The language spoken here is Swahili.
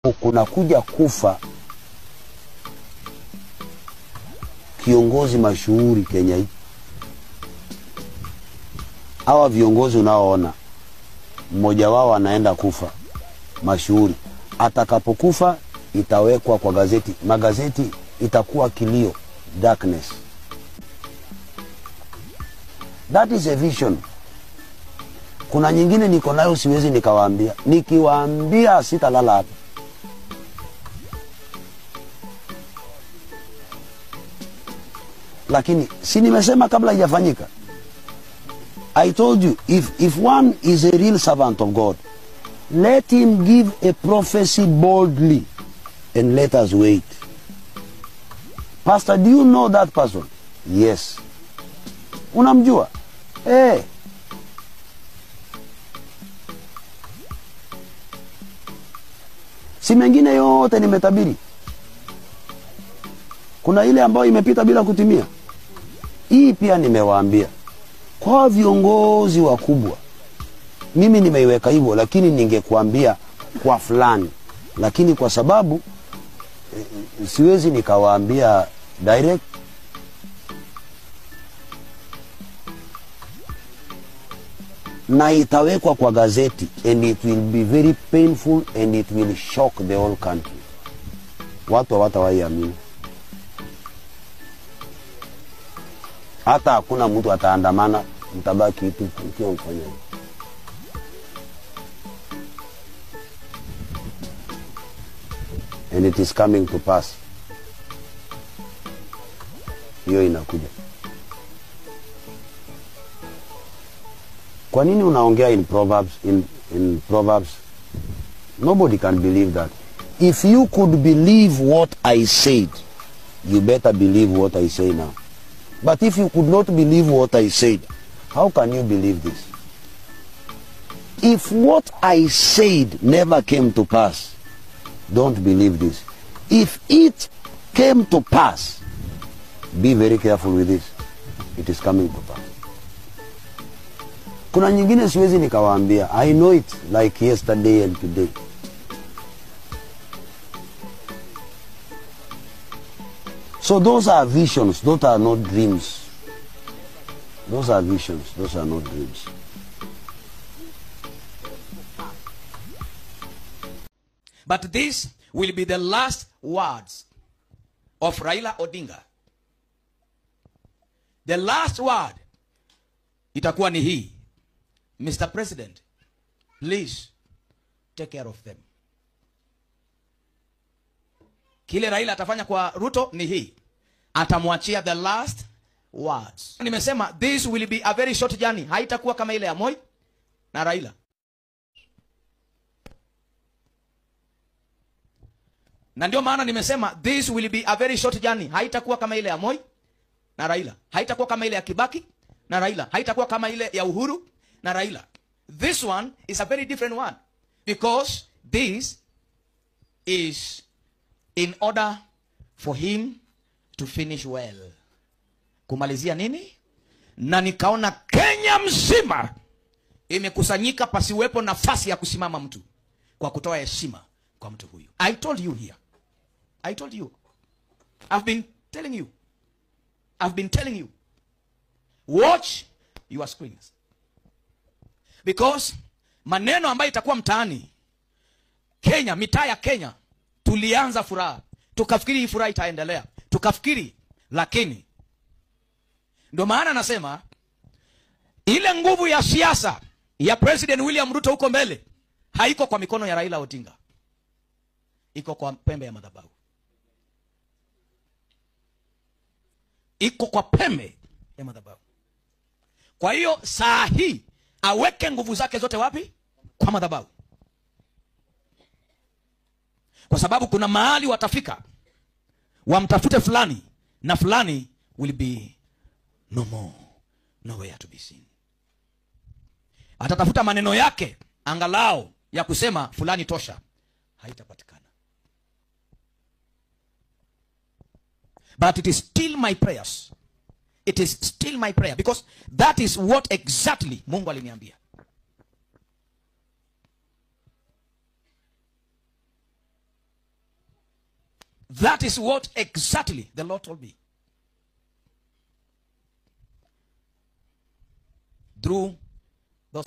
kuna kuja kufa kiongozi mashuhuri Kenya hii. Hawa viongozi unaoona mmoja wao anaenda kufa mashuhuri, atakapokufa itawekwa kwa gazeti, magazeti itakuwa kilio, darkness. That is a vision. Kuna nyingine niko nayo siwezi nikawaambia, nikiwaambia sitalala hapa. Lakini si nimesema kabla haijafanyika. I told you, if one is a real servant of God, let him give a prophecy boldly and let us wait. Pastor, do you know that person? Yes. Unamjua? Eh. Si mengine yote nimetabiri. Kuna ile ambayo imepita bila kutimia. Hii pia nimewaambia. Kwa viongozi wakubwa, mimi nimeiweka hivyo, lakini ningekuambia kwa fulani. Lakini kwa sababu siwezi nikawaambia direct, na itawekwa kwa gazeti, and it will be very painful and it will shock the whole country. Watu hawatawaamini. Hata hakuna mtu ataandamana, mtabaki tu ukiwa mfanya. And it is coming to pass. Hiyo inakuja. Kwa nini unaongea in Proverbs, in Proverbs? Nobody can believe that. If you could believe what I said, you better believe what I say now. But if you could not believe what I said, how can you believe this? If what I said never came to pass, don't believe this. If it came to pass, be very careful with this. It is coming to pass. Kuna nyingine siwezi nikawaambia. I know it like yesterday and today. So those are visions, those are not dreams. Those are visions, those are not dreams. But this will be the last words of Raila Odinga. The last word itakuwa ni hii: Mr. President, please take care of them. Kile Raila atafanya kwa Ruto ni hii: atamwachia the last words. Nimesema this will be a very short journey. Haitakuwa kama ile ya Moi na Raila. Na ndio maana nimesema this will be a very short journey. Haitakuwa kama ile ya Moi na Raila. Haitakuwa kama ile ya Kibaki na Raila. Haitakuwa kama ile ya Uhuru na Raila. This one is a very different one, because this is in order for him to finish well. Kumalizia nini? Na nikaona Kenya mzima imekusanyika, pasiwepo nafasi ya kusimama mtu kwa kutoa heshima kwa mtu huyu. I told you here. I told you. I've been telling you. I've been telling you. Watch your screens. Because maneno ambayo itakuwa mtaani Kenya, mitaa ya Kenya, tulianza furaha. Tukafikiri hii furaha itaendelea. Tukafikiri, lakini ndio maana nasema ile nguvu ya siasa ya President William Ruto huko mbele haiko kwa mikono ya Raila Odinga. Iko kwa pembe ya madhabahu. Iko kwa pembe ya madhabahu. Kwa hiyo saa hii aweke nguvu zake zote wapi? Kwa madhabahu. Kwa sababu kuna mahali watafika, wamtafute fulani, na fulani will be no more, nowhere to be seen. Atatafuta maneno yake angalau ya kusema fulani tosha, haitapatikana. But it is still my prayers. It is still my prayer, because that is what exactly Mungu aliniambia. That is what exactly the Lord told me. Through those